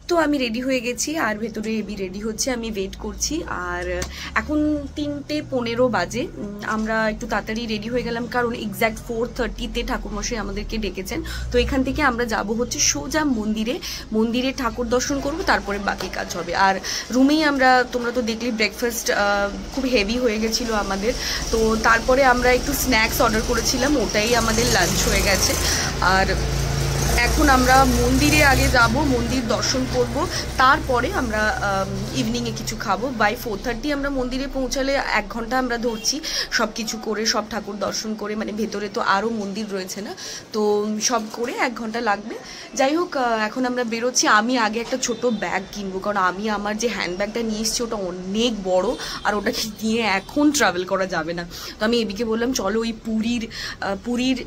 তো আমি রেডি হয়ে গেছি আর ভেতরে এবি রেডি হচ্ছে, আমি ওয়েট করছি। আর এখন 3:15 বাজে। আমরা একটু তাড়াতাড়ি রেডি হয়ে গেলাম কারণ এক্স্যাক্ট 4:30-তে ঠাকুরমশাই আমাদেরকে ডেকেছেন। তো এখান থেকে আমরা যাব হচ্ছে সোজা মন্দিরে ঠাকুর দর্শন করব, তারপরে বাকি কাজ হবে। আর রুমেই আমরা, তোমরা তো দেখলি ব্রেকফাস্ট খুব হেভি হয়ে গেছিলো আমাদের। তো তারপরে আমরা একটু স্ন্যাক্স অর্ডার করেছিলাম, ওটাই আমাদের লাঞ্চ হয়ে গেছে। আর এখন আমরা মন্দিরে আগে যাব, মন্দির দর্শন করব, তারপরে আমরা ইভিনিংয়ে কিছু খাবো। বাই 4:30 আমরা মন্দিরে পৌঁছালে 1 ঘন্টা আমরা ধরছি সব কিছু করে, সব ঠাকুর দর্শন করে, মানে ভেতরে তো আরও মন্দির রয়েছে না, তো সব করে 1 ঘন্টা লাগবে। যাই হোক, এখন আমরা বেরোচ্ছি। আমি আগে একটা ছোট ব্যাগ কিনবো, কারণ আমি আমার যে হ্যান্ডব্যাগটা নিয়ে এসেছি ওটা অনেক বড়, আর ওটাকে নিয়ে এখন ট্রাভেল করা যাবে না। তো আমি এবিকে বললাম চলো ওই পুরীর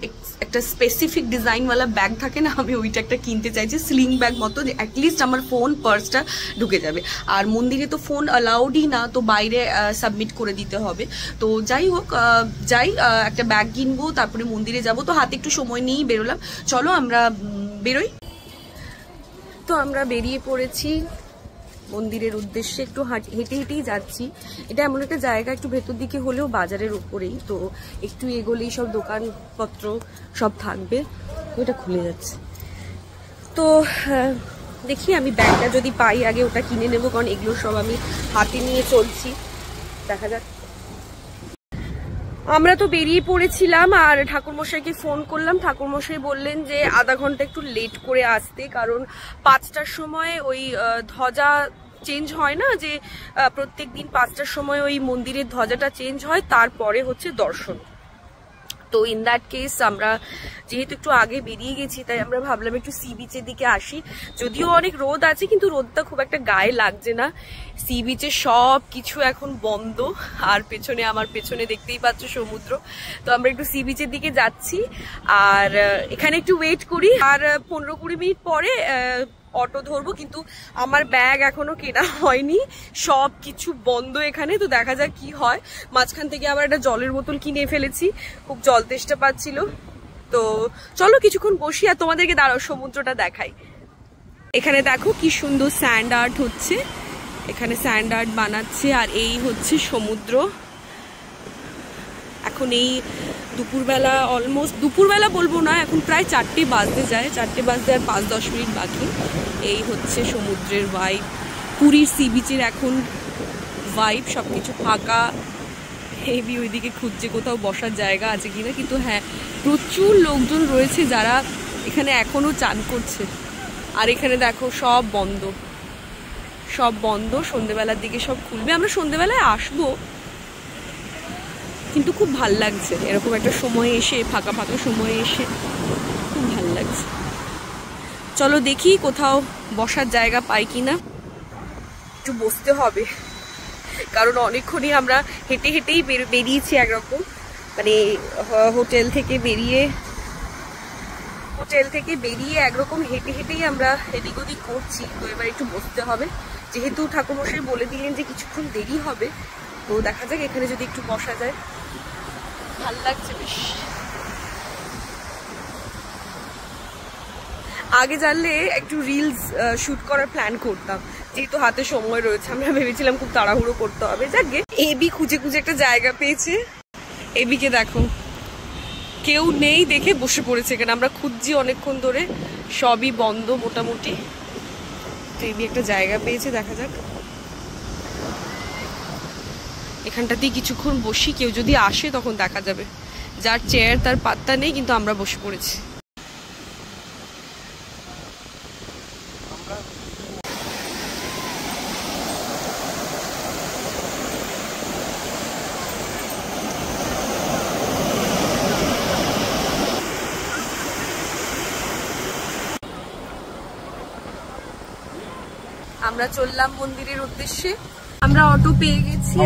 একটা স্পেসিফিক ডিজাইনওয়ালা ব্যাগ থাকে না, আমি ওইটা একটা কিনতে চাইছি, স্লিং ব্যাগ মতো, অ্যাটলিস্ট আমার ফোন পার্সটা ঢুকে যাবে। আর মন্দিরে তো ফোন অ্যালাউডই না, তো বাইরে সাবমিট করে দিতে হবে। তো যাই হোক, একটা ব্যাগ কিনবো, তারপরে মন্দিরে যাব। তো হাতে একটু সময় নিয়েই বেরোলাম, চলো আমরা বেরোই। তো আমরা বেরিয়ে পড়েছি মন্দিরের উদ্দেশ্যে, একটু হেঁটে হেঁটেই যাচ্ছি। এটা এমন একটা জায়গা, একটু ভেতর দিকে হলেও বাজারের উপরেই, তো একটু এগোলেই সব দোকানপত্র সব থাকবে। ওটা খুলে যাচ্ছে, তো দেখি আমি ব্যাগটা যদি পাই আগে ওটা কিনে নেব, কারণ এগুলো সব আমি হাতে নিয়ে চলছি, দেখা যাক। আমরা তো বেরিয়ে পড়েছিলাম আর ঠাকুরমশাইকে ফোন করলাম। ঠাকুরমশাই বললেন যে আধা ঘন্টা একটু লেট করে আসতে, কারণ 5টার সময় ওই ধ্বজা চেঞ্জ হয় না, যে প্রত্যেক দিন 5টার সময় ওই মন্দিরের ধ্বজাটা চেঞ্জ হয়, তারপরে হচ্ছে দর্শন। তো ইন দ্যাট কেস আমরা যেহেতু একটু আগে বেরিয়ে গেছি, তাই আমরা ভাবলাম একটু সি বিচের দিকে আসি। যদিও অনেক রোদ আছে, কিন্তু রোদটা খুব একটা গায়ে লাগছে না। সি বিচে সব কিছু এখন বন্ধ, আর আমার পেছনে দেখতেই পাচ্ছ সমুদ্র। তো আমরা একটু সি বিচের দিকে যাচ্ছি, আর এখানে একটু ওয়েট করি, আর 15-20 মিনিট পরে অটো ধরবো। কিন্তু আমার ব্যাগ এখনো কেনা হয়নি, সব কিছু বন্ধ এখানে। তো দেখা যাক কি হয়। মাঝখান থেকে আবার একটা জলের বোতল কিনে ফেলেছি, খুব জল তেষ্টা পাচ্ছিল। তো চলো কিছুক্ষণ বসি আর তোমাদেরকে দাঁড়াও সমুদ্রটা দেখাই। এখানে দেখো কি সুন্দর স্যান্ড আর্ট হচ্ছে, এখানে স্যান্ড আর্ট বানাচ্ছে, আর এই হচ্ছে সমুদ্র। এখন এই দুপুরবেলা, অলমোস্ট দুপুরবেলা বলবো না, এখন প্রায় 4টে বাজতে যায়, 4টে বাজতে আর 5-10 মিনিট বাকি। এই হচ্ছে সমুদ্রের ভাইব, পুরীর সি বিচের এখন ভাইব। সব কিছু ফাঁকা, হেভি। ওইদিকে খুঁজছে কোথাও বসার জায়গা আছে কিনা, কিন্তু হ্যাঁ প্রচুর লোকজন রয়েছে যারা এখানে এখনো চান করছে। আর এখানে দেখো সব বন্ধ, সন্ধ্যেবেলার দিকে সব খুলবে। আমরা সন্ধ্যেবেলায় আসবো, কিন্তু খুব ভাল লাগছে এরকম একটা সময় এসে, ফাঁকা সময়ে এসে খুব ভাল লাগছে। চলো দেখি কোথাও বসার জায়গা পাই কিনা, একটু বসতে হবে, কারণ অনেকক্ষণই আমরা হেঁটে হেঁটেই বেরিয়েছি একরকম, মানে হোটেল থেকে বেরিয়ে একরকম হেঁটে হেঁটেই আমরা এদিক ওদিক করছি। তো এবার একটু বসতে হবে, যেহেতু ঠাকুরমশাই বলে দিলেন যে কিছুক্ষণ দেরি হবে। তো দেখা যাক এখানে যদি একটু বসা যায়, ভাল লাগছে বেশ। আগে জানলে একটু রিলস শুট করার প্ল্যান করতাম, যেহেতু হাতে সময় রয়েছে। আমরা ভেবেছিলাম খুব তাড়াহুড়ো করতে হবে। যাকে এবি খুঁজে একটা জায়গা পেয়েছে। এবিকে দেখো, কেউ নেই দেখে বসে পড়েছে এখানে। আমরা খুঁজছি অনেকক্ষণ ধরে, সবই বন্ধ মোটামুটি। তো এবি একটা জায়গা পেয়েছে, দেখা যাক। এখানটাতেই কিছুক্ষণ বসি, কেউ যদি আসে তখন দেখা যাবে। যার চেয়ার তার পাত্তা নেই, কিন্তু আমরা বসে পড়েছি। আমরা চললাম মন্দিরের উদ্দেশ্যে। আমরা অটো পেয়ে গেছি,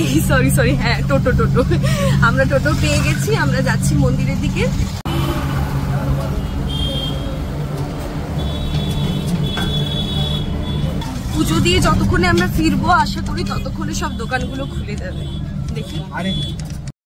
এই সরি হ্যাঁ টোটো। আমরা টোটো পেয়ে গেছি, আমরা যাচ্ছি মন্দিরের দিকে। পুজো দিয়ে যতক্ষণে আমরা ফিরবো, আশা করি ততক্ষণে সব দোকানগুলো খুলে যাবে। দেখি